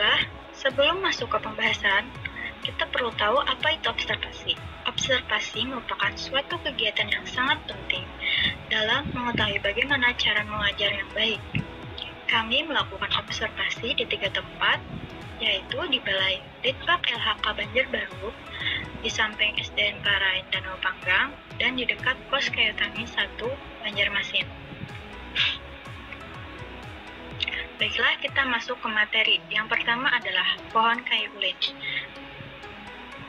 Baiklah, sebelum masuk ke pembahasan, kita perlu tahu apa itu observasi. Observasi merupakan suatu kegiatan yang sangat penting dalam mengetahui bagaimana cara mengajar yang baik. Kami melakukan observasi di 3 tempat, yaitu di Balai Litbang LHK Banjarbaru, di samping SDN Klarain Danau Panggang, dan di dekat Pos Kayu Tangi 1, Banjarmasin. Baiklah, kita masuk ke materi. Yang pertama adalah pohon kayu ulin.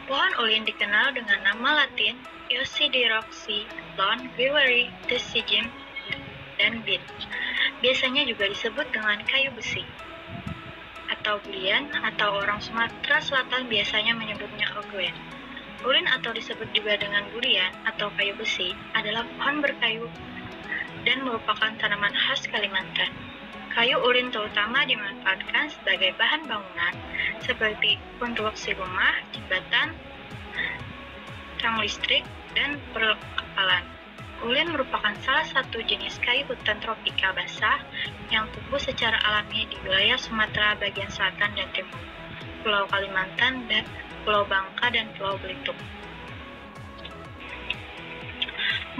Pohon ulin dikenal dengan nama latin Eosidiroxylon Brewery Desigem dan Bin. Biasanya juga disebut dengan kayu besi atau bulian, atau orang Sumatera Selatan biasanya menyebutnya oguen. Ulin atau disebut juga dengan bulian atau kayu besi adalah pohon berkayu dan merupakan tanaman khas Kalimantan. Kayu ulin terutama dimanfaatkan sebagai bahan bangunan seperti konstruksi rumah, jembatan, tiang listrik, dan perkapalan. Ulin merupakan salah satu jenis kayu hutan tropika basah yang tumbuh secara alami di wilayah Sumatera bagian selatan dan timur, Pulau Kalimantan, dan Pulau Bangka dan Pulau Belitung.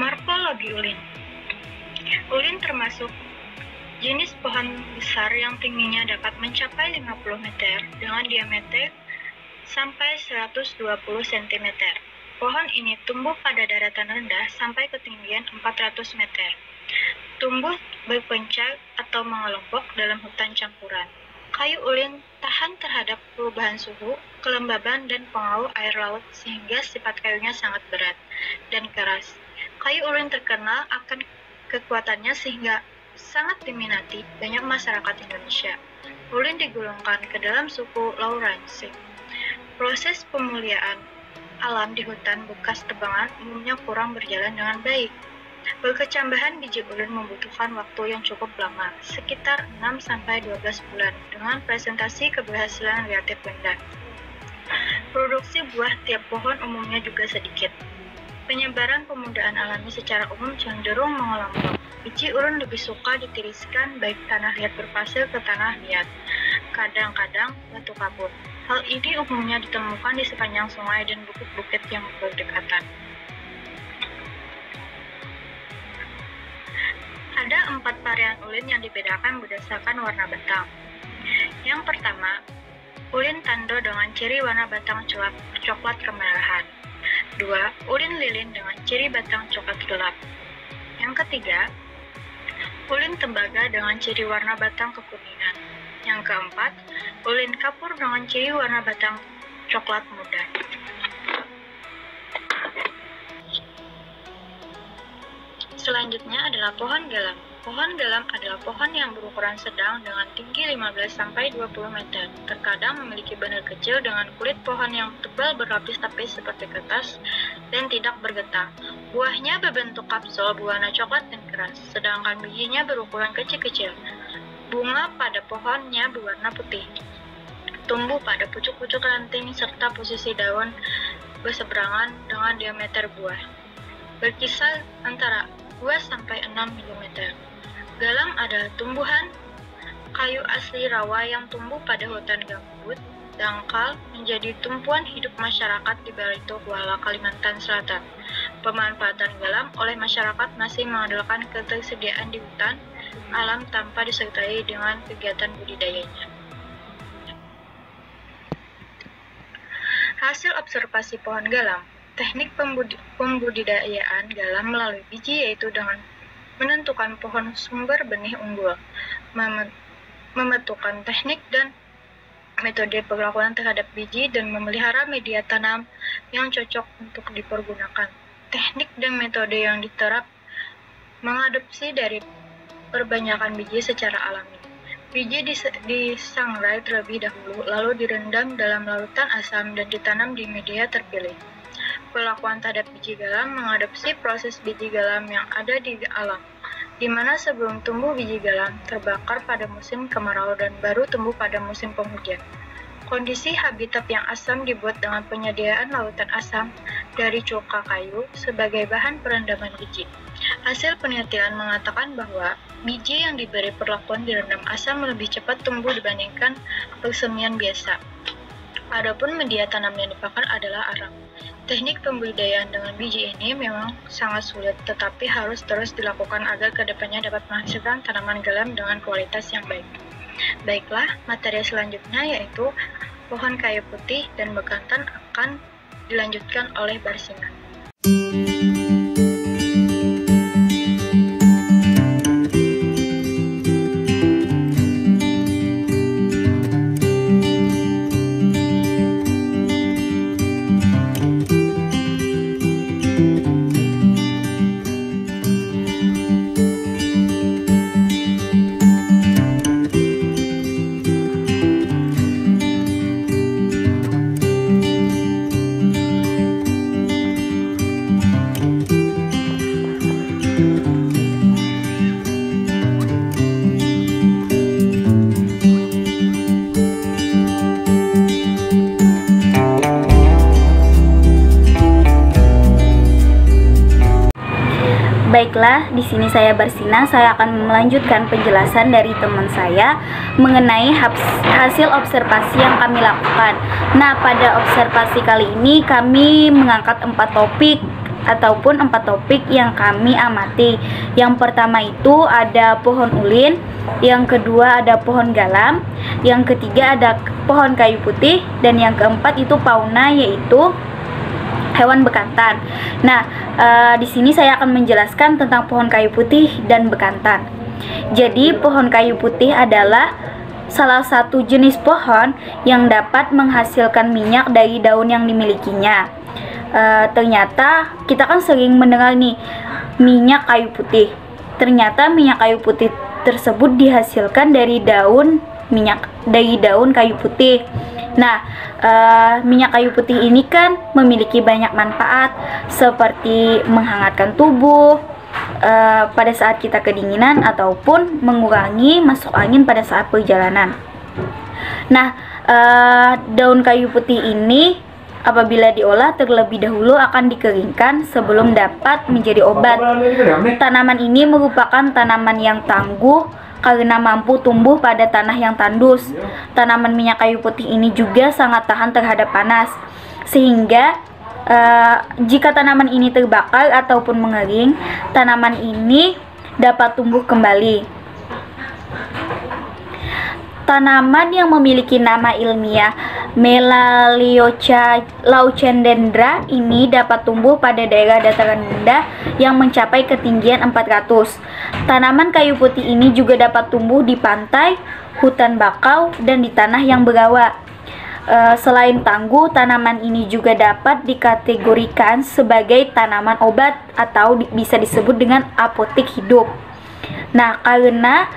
Morfologi ulin. Ulin termasuk jenis pohon besar yang tingginya dapat mencapai 50 meter dengan diameter sampai 120 cm. Pohon ini tumbuh pada daratan rendah sampai ketinggian 400 meter. Tumbuh berpencak atau mengelompok dalam hutan campuran. Kayu ulin tahan terhadap perubahan suhu, kelembaban, dan pengaruh air laut sehingga sifat kayunya sangat berat dan keras. Kayu ulin terkenal akan kekuatannya sehingga sangat diminati banyak masyarakat Indonesia. Ulin digolongkan ke dalam suku Laurensii. Proses pemuliaan alam di hutan bekas tebangan umumnya kurang berjalan dengan baik. Berkecambahan biji ulin membutuhkan waktu yang cukup lama, sekitar 6-12 bulan, dengan presentasi keberhasilan relatif rendah. Produksi buah tiap pohon umumnya juga sedikit. Penyebaran pemudaan alami secara umum cenderung mengelompok. Biji ulin lebih suka ditiriskan baik tanah liat berpasir ke tanah liat, kadang-kadang batu kapur. Hal ini umumnya ditemukan di sepanjang sungai dan bukit-bukit yang berdekatan. Ada 4 varian ulin yang dibedakan berdasarkan warna batang. Yang pertama, ulin tando dengan ciri warna batang coklat kemerahan. 2. Ulin lilin dengan ciri batang coklat gelap. Yang ketiga, ulin tembaga dengan ciri warna batang kekuningan. Yang keempat, ulin kapur dengan ciri warna batang coklat muda. Selanjutnya adalah pohon galam. Pohon galam adalah pohon yang berukuran sedang dengan tinggi 15-20 meter. Terkadang memiliki bandul kecil dengan kulit pohon yang tebal berlapis-lapis seperti kertas dan tidak bergetah. Buahnya berbentuk kapsul berwarna coklat dan keras, sedangkan bijinya berukuran kecil-kecil. Bunga pada pohonnya berwarna putih. Tumbuh pada pucuk-pucuk ranting serta posisi daun berseberangan dengan diameter buah, berkisar antara 2-6 mm. Galam adalah tumbuhan kayu asli rawa yang tumbuh pada hutan gambut, dangkal, menjadi tumpuan hidup masyarakat di Barito Kuala, Kalimantan Selatan. Pemanfaatan galam oleh masyarakat masih mengandalkan ketersediaan di hutan alam tanpa disertai dengan kegiatan budidayanya. Hasil observasi pohon galam. Teknik pembudidayaan galam melalui biji yaitu dengan menentukan pohon sumber benih unggul, memetukan teknik dan metode perlakuan terhadap biji, dan memelihara media tanam yang cocok untuk dipergunakan. Teknik dan metode yang diterap mengadopsi dari perbanyakan biji secara alami. Biji disangrai terlebih dahulu, lalu direndam dalam larutan asam dan ditanam di media terpilih. Perlakuan terhadap biji galam mengadopsi proses biji galam yang ada di alam, di mana sebelum tumbuh biji galam terbakar pada musim kemarau dan baru tumbuh pada musim penghujan. Kondisi habitat yang asam dibuat dengan penyediaan larutan asam dari cuka kayu sebagai bahan perendaman biji. Hasil penelitian mengatakan bahwa biji yang diberi perlakuan direndam asam lebih cepat tumbuh dibandingkan persemian biasa. Adapun media tanam yang dipakai adalah arang. Teknik pembudidayaan dengan biji ini memang sangat sulit, tetapi harus terus dilakukan agar kedepannya dapat menghasilkan tanaman gelam dengan kualitas yang baik. Baiklah, materi selanjutnya yaitu pohon kayu putih dan bekantan akan dilanjutkan oleh Barsina. Baiklah, di sini saya Barsina, saya akan melanjutkan penjelasan dari teman saya mengenai hasil observasi yang kami lakukan. Nah, pada observasi kali ini kami mengangkat 4 topik yang kami amati. Yang pertama itu ada pohon ulin, yang kedua ada pohon galam, yang ketiga ada pohon kayu putih, dan yang keempat itu fauna, yaitu hewan bekantan. Nah, di sini saya akan menjelaskan tentang pohon kayu putih dan bekantan. Jadi, pohon kayu putih adalah salah satu jenis pohon yang dapat menghasilkan minyak dari daun yang dimilikinya. Ternyata kita kan sering mendengar nih minyak kayu putih. Ternyata minyak kayu putih tersebut dihasilkan dari daun kayu putih. Nah, minyak kayu putih ini kan memiliki banyak manfaat seperti menghangatkan tubuh pada saat kita kedinginan ataupun mengurangi masuk angin pada saat perjalanan. Nah, daun kayu putih ini apabila diolah terlebih dahulu akan dikeringkan sebelum dapat menjadi obat. Tanaman ini merupakan tanaman yang tangguh karena mampu tumbuh pada tanah yang tandus. Tanaman minyak kayu putih ini juga sangat tahan terhadap panas, sehingga jika tanaman ini terbakar ataupun mengering, tanaman ini dapat tumbuh kembali. Tanaman yang memiliki nama ilmiah Melaleuca leucadendra ini dapat tumbuh pada daerah dataran rendah yang mencapai ketinggian 400. Tanaman kayu putih ini juga dapat tumbuh di pantai, hutan bakau, dan di tanah yang berawa. Selain tangguh, tanaman ini juga dapat dikategorikan sebagai tanaman obat atau bisa disebut dengan apotek hidup. Nah, karena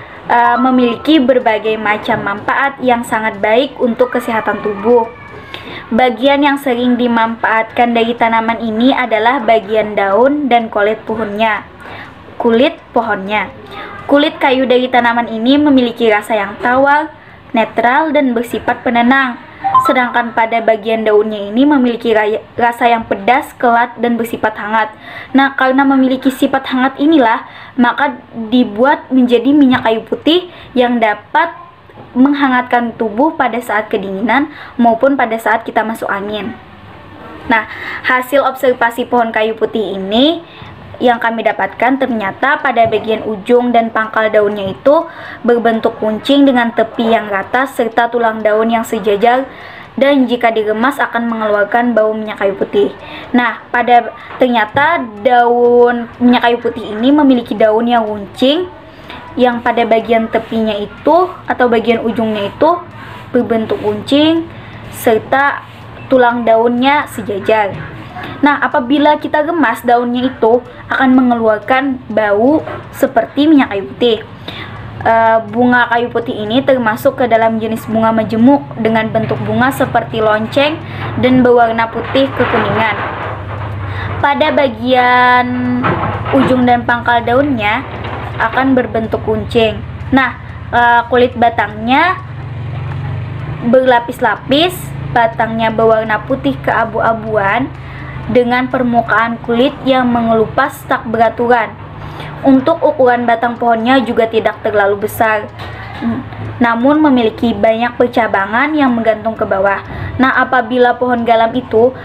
memiliki berbagai macam manfaat yang sangat baik untuk kesehatan tubuh. Bagian yang sering dimanfaatkan dari tanaman ini adalah bagian daun dan kulit pohonnya. Kulit kayu dari tanaman ini memiliki rasa yang tawar, netral, dan bersifat penenang. Sedangkan pada bagian daunnya ini memiliki rasa yang pedas, kelat, dan bersifat hangat. Nah, karena memiliki sifat hangat inilah, maka dibuat menjadi minyak kayu putih yang dapat menghangatkan tubuh pada saat kedinginan maupun pada saat kita masuk angin. Nah, hasil observasi pohon kayu putih ini yang kami dapatkan ternyata pada bagian ujung dan pangkal daunnya itu berbentuk kuncing dengan tepi yang rata serta tulang daun yang sejajar, dan jika diremas akan mengeluarkan bau minyak kayu putih. Nah, ternyata daun minyak kayu putih ini memiliki daun yang runcing yang pada bagian tepinya itu atau bagian ujungnya itu berbentuk kuncing serta tulang daunnya sejajar. Nah, apabila kita remas daunnya itu akan mengeluarkan bau seperti minyak kayu putih. Bunga kayu putih ini termasuk ke dalam jenis bunga majemuk dengan bentuk bunga seperti lonceng dan berwarna putih kekuningan. Pada bagian ujung dan pangkal daunnya akan berbentuk kuncing. Nah, kulit batangnya berlapis-lapis, batangnya berwarna putih keabu-abuan dengan permukaan kulit yang mengelupas tak beraturan. Untuk ukuran batang pohonnya juga tidak terlalu besar, namun memiliki banyak percabangan yang menggantung ke bawah. Nah, apabila pohon galam itu,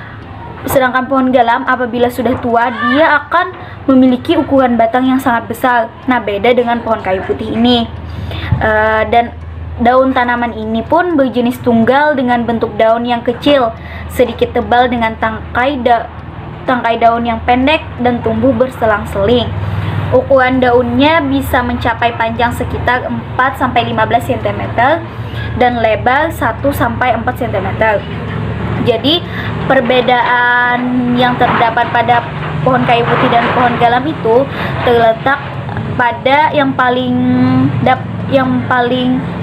sedangkan pohon galam apabila sudah tua, dia akan memiliki ukuran batang yang sangat besar. Nah, beda dengan pohon kayu putih ini. Dan daun tanaman ini pun berjenis tunggal dengan bentuk daun yang kecil, sedikit tebal dengan tangkai daun yang pendek dan tumbuh berselang-seling. Ukuran daunnya bisa mencapai panjang sekitar 4-15 cm dan lebar 1-4 cm. Jadi perbedaan yang terdapat pada pohon kayu putih dan pohon galam itu terletak pada yang paling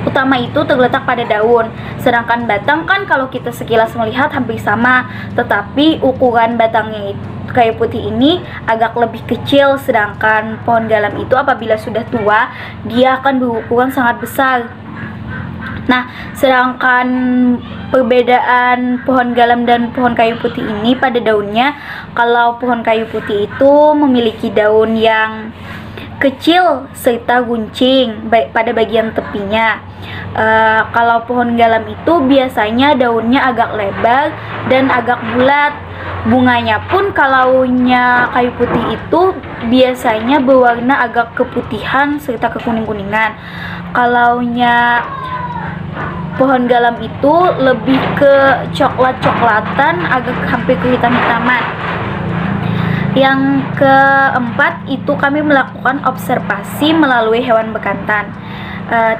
utama itu terletak pada daun. Sedangkan batang kan kalau kita sekilas melihat hampir sama, tetapi ukuran batangnya itu kayu putih ini agak lebih kecil, sedangkan pohon galam itu apabila sudah tua dia akan berukuran sangat besar. Nah, sedangkan perbedaan pohon galam dan pohon kayu putih ini pada daunnya, kalau pohon kayu putih itu memiliki daun yang kecil serta guncing pada bagian tepinya. Kalau pohon galam itu biasanya daunnya agak lebar dan agak bulat. Bunganya pun kalaunya kayu putih itu biasanya berwarna agak keputihan serta kekuning-kuningan. Kalaunya pohon galam itu lebih ke coklat-coklatan, agak hampir ke hitam-hitaman. Yang keempat itu kami melakukan observasi melalui hewan bekantan.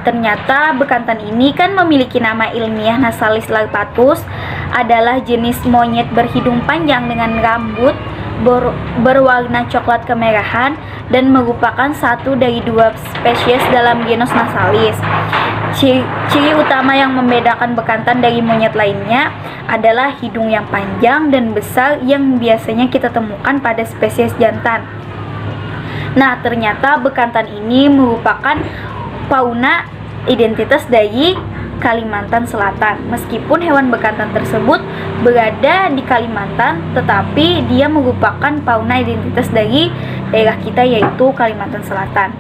Ternyata bekantan ini kan memiliki nama ilmiah Nasalis larpatus, adalah jenis monyet berhidung panjang dengan rambut berwarna coklat kemerahan dan merupakan satu dari 2 spesies dalam genus Nasalis. Ciri utama yang membedakan bekantan dari monyet lainnya adalah hidung yang panjang dan besar yang biasanya kita temukan pada spesies jantan. Nah, ternyata bekantan ini merupakan fauna identitas dari Kalimantan Selatan. Meskipun hewan bekantan tersebut berada di Kalimantan, tetapi dia merupakan fauna identitas dari daerah kita, yaitu Kalimantan Selatan.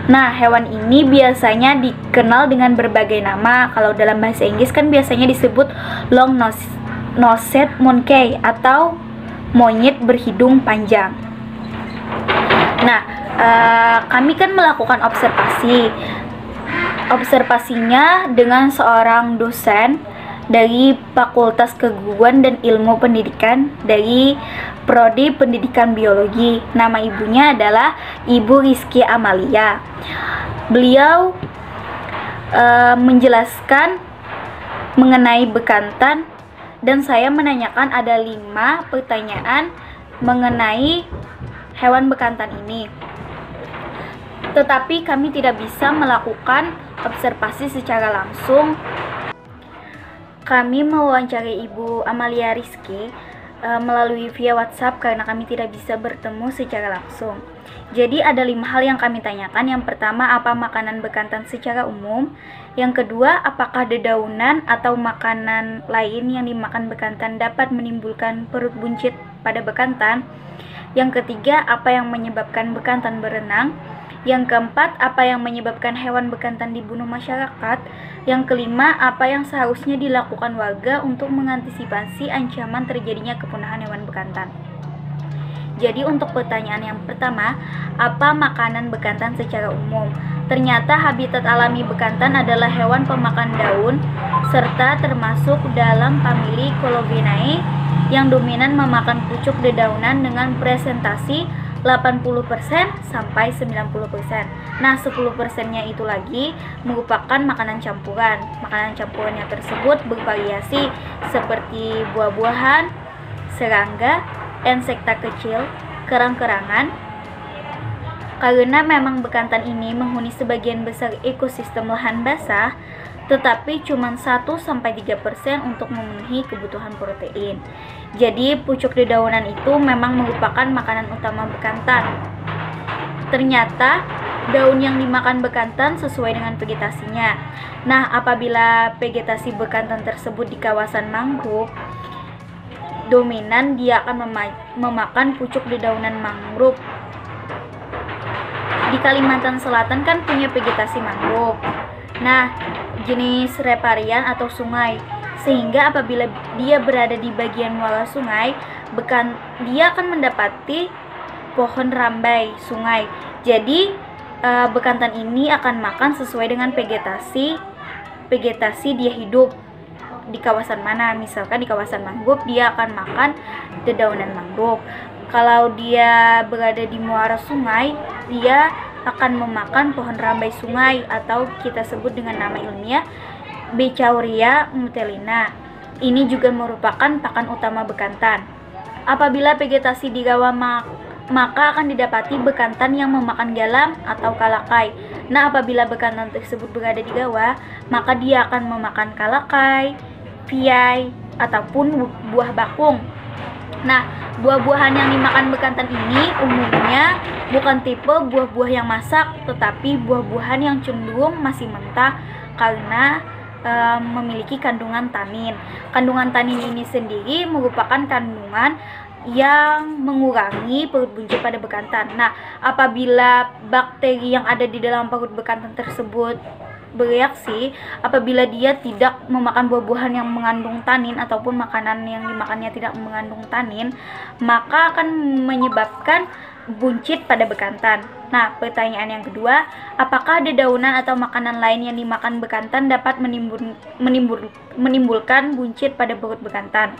Nah, hewan ini biasanya dikenal dengan berbagai nama. Kalau dalam bahasa Inggris kan biasanya disebut long-nosed monkey atau monyet berhidung panjang. Nah, kami kan melakukan observasinya dengan seorang dosen dari Fakultas Keguruan dan Ilmu Pendidikan dari Prodi Pendidikan Biologi. Nama ibunya adalah Ibu Rizky Amalia. Beliau menjelaskan mengenai bekantan dan saya menanyakan ada 5 pertanyaan mengenai hewan bekantan ini. Tetapi kami tidak bisa melakukan observasi secara langsung. Kami mewawancari Ibu Amalia Rizky melalui via WhatsApp karena kami tidak bisa bertemu secara langsung. Jadi ada 5 hal yang kami tanyakan. Yang pertama, apa makanan bekantan secara umum? Yang kedua, apakah dedaunan atau makanan lain yang dimakan bekantan dapat menimbulkan perut buncit pada bekantan? Yang ketiga, apa yang menyebabkan bekantan berenang? Yang keempat, apa yang menyebabkan hewan bekantan dibunuh masyarakat? Yang kelima, apa yang seharusnya dilakukan warga untuk mengantisipasi ancaman terjadinya kepunahan hewan bekantan? Jadi untuk pertanyaan yang pertama, apa makanan bekantan secara umum? Ternyata habitat alami bekantan adalah hewan pemakan daun serta termasuk dalam famili Colovinae yang dominan memakan pucuk dedaunan dengan presentasi 80% sampai 90%. Nah, 10%-nya itu lagi merupakan makanan campuran. Makanan campurannya tersebut bervariasi seperti buah-buahan, serangga, insekta kecil, kerang-kerangan. Karena memang bekantan ini menghuni sebagian besar ekosistem lahan basah, tetapi cuma 1-3% untuk memenuhi kebutuhan protein. Jadi pucuk dedaunan itu memang merupakan makanan utama bekantan. Ternyata daun yang dimakan bekantan sesuai dengan vegetasinya. Nah, apabila vegetasi bekantan tersebut di kawasan mangrove dominan, dia akan memakan pucuk dedaunan mangrove. Di Kalimantan Selatan kan punya vegetasi mangrove. Nah, jenis riparian atau sungai, sehingga apabila dia berada di bagian muara sungai, dia akan mendapati pohon rambai sungai. Jadi bekantan ini akan makan sesuai dengan vegetasi dia hidup di kawasan mana. Misalkan di kawasan mangrove, dia akan makan dedaunan mangrove. Kalau dia berada di muara sungai, dia akan memakan pohon rambai sungai atau kita sebut dengan nama ilmiah Becauria mutellina. Ini juga merupakan pakan utama bekantan. Apabila vegetasi di rawa, maka akan didapati bekantan yang memakan galam atau kalakai. Nah, apabila bekantan tersebut berada di rawa, maka dia akan memakan kalakai, piai, ataupun buah bakung. Nah, buah-buahan yang dimakan bekantan ini umumnya bukan tipe buah-buah yang masak, tetapi buah-buahan yang cenderung masih mentah karena memiliki kandungan tanin. Kandungan tanin ini sendiri merupakan kandungan yang mengurangi perut buncit pada bekantan. Nah, apabila bakteri yang ada di dalam perut bekantan tersebut bereaksi, apabila dia tidak memakan buah-buahan yang mengandung tanin ataupun makanan yang dimakannya tidak mengandung tanin, maka akan menyebabkan buncit pada bekantan. Nah, pertanyaan yang kedua, apakah dedaunan atau makanan lain yang dimakan bekantan dapat menimbulkan buncit pada perut bekantan?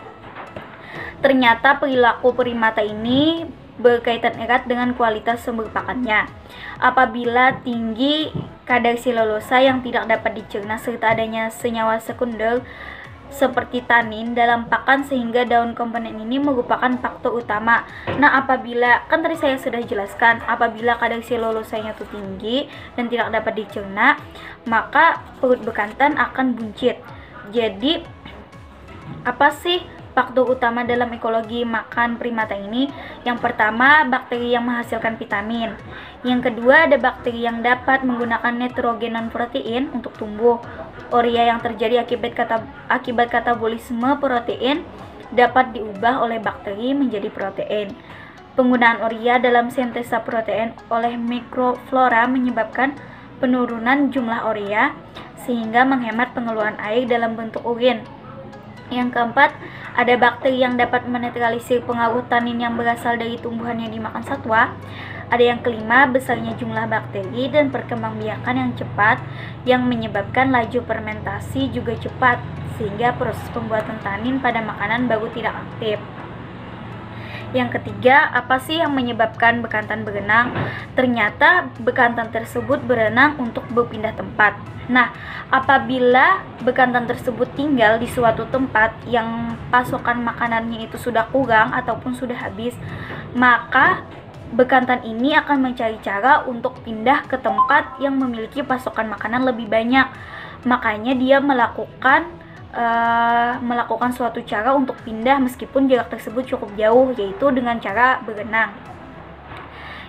Ternyata perilaku primata ini berkaitan erat dengan kualitas sumber pakannya. Apabila tinggi kadar selulosa yang tidak dapat dicerna serta adanya senyawa sekunder seperti tanin dalam pakan, sehingga daun komponen ini merupakan faktor utama. Nah, apabila kan tadi saya sudah jelaskan, apabila kadar selulosanya itu tinggi dan tidak dapat dicerna, maka perut bekantan akan buncit. Jadi apa sih faktor utama dalam ekologi makan primata ini? Yang pertama, bakteri yang menghasilkan vitamin. Yang kedua, ada bakteri yang dapat menggunakan nitrogenon protein untuk tumbuh. Urea yang terjadi akibat katabolisme protein dapat diubah oleh bakteri menjadi protein. Penggunaan urea dalam sintesa protein oleh mikroflora menyebabkan penurunan jumlah urea sehingga menghemat pengeluaran air dalam bentuk urin. Yang keempat, ada bakteri yang dapat menetralisir pengaruh tanin yang berasal dari tumbuhan yang dimakan satwa. Ada yang kelima, besarnya jumlah bakteri dan perkembangbiakan yang cepat yang menyebabkan laju fermentasi juga cepat, sehingga proses pembuatan tanin pada makanan baru tidak aktif. Yang ketiga, apa sih yang menyebabkan bekantan berenang? Ternyata bekantan tersebut berenang untuk berpindah tempat. Nah, apabila bekantan tersebut tinggal di suatu tempat yang pasokan makanannya itu sudah kurang ataupun sudah habis, maka bekantan ini akan mencari cara untuk pindah ke tempat yang memiliki pasokan makanan lebih banyak. Makanya dia melakukan suatu cara untuk pindah meskipun jarak tersebut cukup jauh, yaitu dengan cara berenang.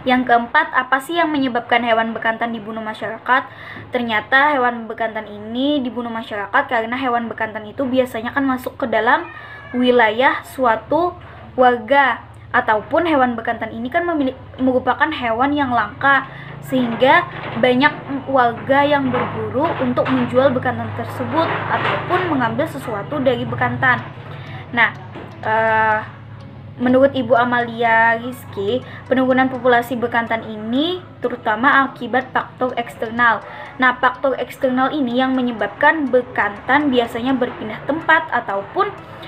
Yang keempat, apa sih yang menyebabkan hewan bekantan dibunuh masyarakat? Ternyata hewan bekantan ini dibunuh masyarakat karena hewan bekantan itu biasanya kan masuk ke dalam wilayah suatu warga, ataupun hewan bekantan ini kan merupakan hewan yang langka, sehingga banyak warga yang berburu untuk menjual bekantan tersebut ataupun mengambil sesuatu dari bekantan. Nah, menurut Ibu Amalia Rizky, penurunan populasi bekantan ini terutama akibat faktor eksternal. Nah, faktor eksternal ini yang menyebabkan bekantan biasanya berpindah tempat ataupun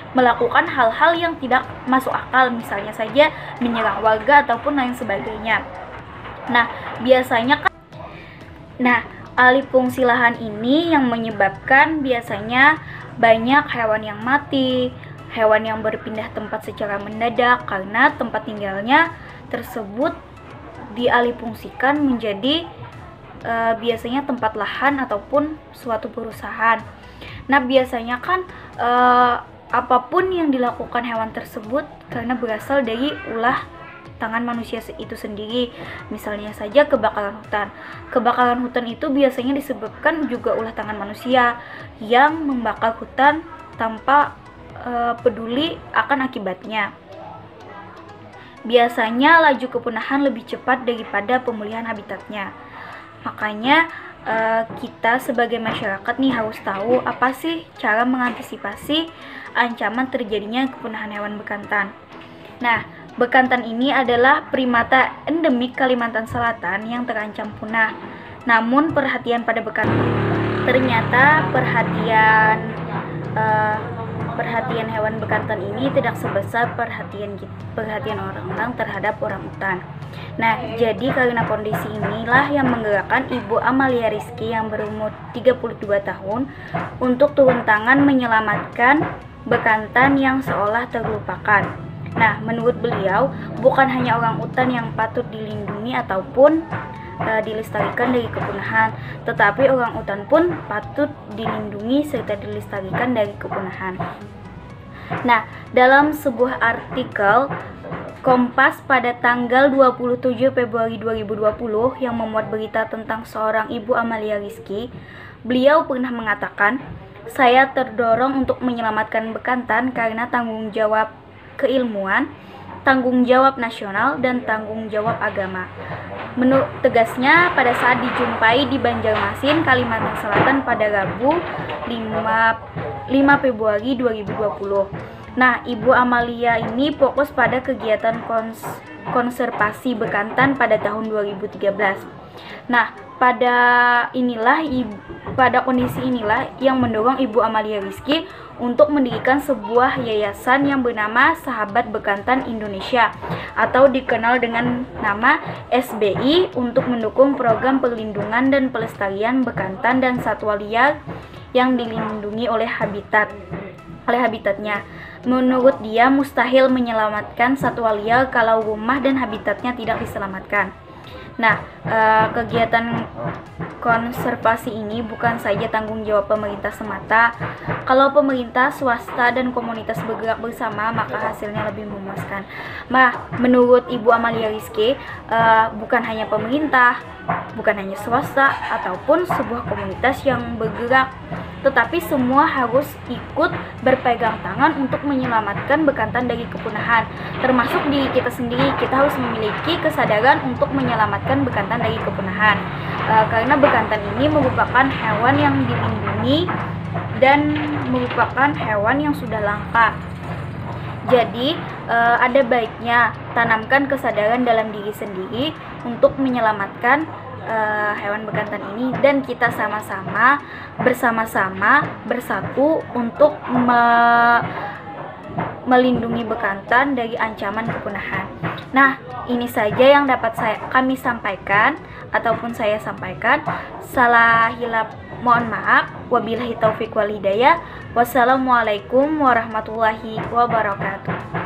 melakukan hal-hal yang tidak masuk akal, misalnya saja menyerang warga ataupun lain sebagainya. Nah, alih fungsi lahan ini yang menyebabkan biasanya banyak hewan yang mati, hewan yang berpindah tempat secara mendadak karena tempat tinggalnya tersebut dialihfungsikan menjadi biasanya tempat lahan ataupun suatu perusahaan. Nah, biasanya kan apapun yang dilakukan hewan tersebut karena berasal dari ulah tangan manusia itu sendiri. Misalnya saja kebakaran hutan. Kebakaran hutan itu biasanya disebabkan juga ulah tangan manusia yang membakar hutan tanpa peduli akan akibatnya. biasanya laju kepunahan lebih cepat daripada pemulihan habitatnya. Makanya kita sebagai masyarakat nih harus tahu apa sih cara mengantisipasi ancaman terjadinya kepunahan hewan bekantan. Nah, bekantan ini adalah primata endemik Kalimantan Selatan yang terancam punah. Namun perhatian pada bekantan, ternyata perhatian hewan bekantan ini tidak sebesar perhatian orang-orang terhadap orangutan. Nah, jadi karena kondisi inilah yang menggerakkan Ibu Amalia Rizky yang berumur 32 tahun untuk turun tangan menyelamatkan bekantan yang seolah terlupakan. Nah, menurut beliau, bukan hanya orangutan yang patut dilindungi ataupun dilestarikan dari kepunahan, tetapi orangutan pun patut dilindungi serta dilestarikan dari kepunahan. Nah, dalam sebuah artikel Kompas pada tanggal 27 Februari 2020 yang memuat berita tentang seorang Ibu Amalia Rizky, beliau pernah mengatakan, "Saya terdorong untuk menyelamatkan bekantan karena tanggung jawab keilmuan, tanggung jawab nasional, dan tanggung jawab agama." Menurut tegasnya pada saat dijumpai di Banjarmasin, Kalimantan Selatan pada Rabu 5 Februari 2020. Nah, Ibu Amalia ini fokus pada kegiatan konservasi bekantan pada tahun 2013. Nah, pada kondisi inilah yang mendorong Ibu Amalia Rizky untuk mendirikan sebuah yayasan yang bernama Sahabat Bekantan Indonesia atau dikenal dengan nama SBI untuk mendukung program perlindungan dan pelestarian bekantan dan satwa liar yang dilindungi oleh habitatnya. Menurut dia, mustahil menyelamatkan satwa liar kalau rumah dan habitatnya tidak diselamatkan. Nah, kegiatan konservasi ini bukan saja tanggung jawab pemerintah semata. Kalau pemerintah, swasta, dan komunitas bergerak bersama, maka hasilnya lebih memuaskan. Nah, menurut Ibu Amalia Rizky, bukan hanya pemerintah, bukan hanya swasta, ataupun sebuah komunitas yang bergerak, tetapi semua harus ikut berpegang tangan untuk menyelamatkan bekantan dari kepunahan. Termasuk diri kita sendiri, kita harus memiliki kesadaran untuk menyelamatkan bekantan dari kepunahan. Karena bekantan ini merupakan hewan yang dilindungi dan merupakan hewan yang sudah langka. Jadi, ada baiknya tanamkan kesadaran dalam diri sendiri untuk menyelamatkan hewan bekantan ini, dan kita bersama-sama bersatu untuk melindungi bekantan dari ancaman kepunahan. Nah, ini saja yang dapat kami sampaikan ataupun saya sampaikan. Salah hilap mohon maaf. Wabillahi taufik wal hidayah. Wassalamualaikum warahmatullahi wabarakatuh.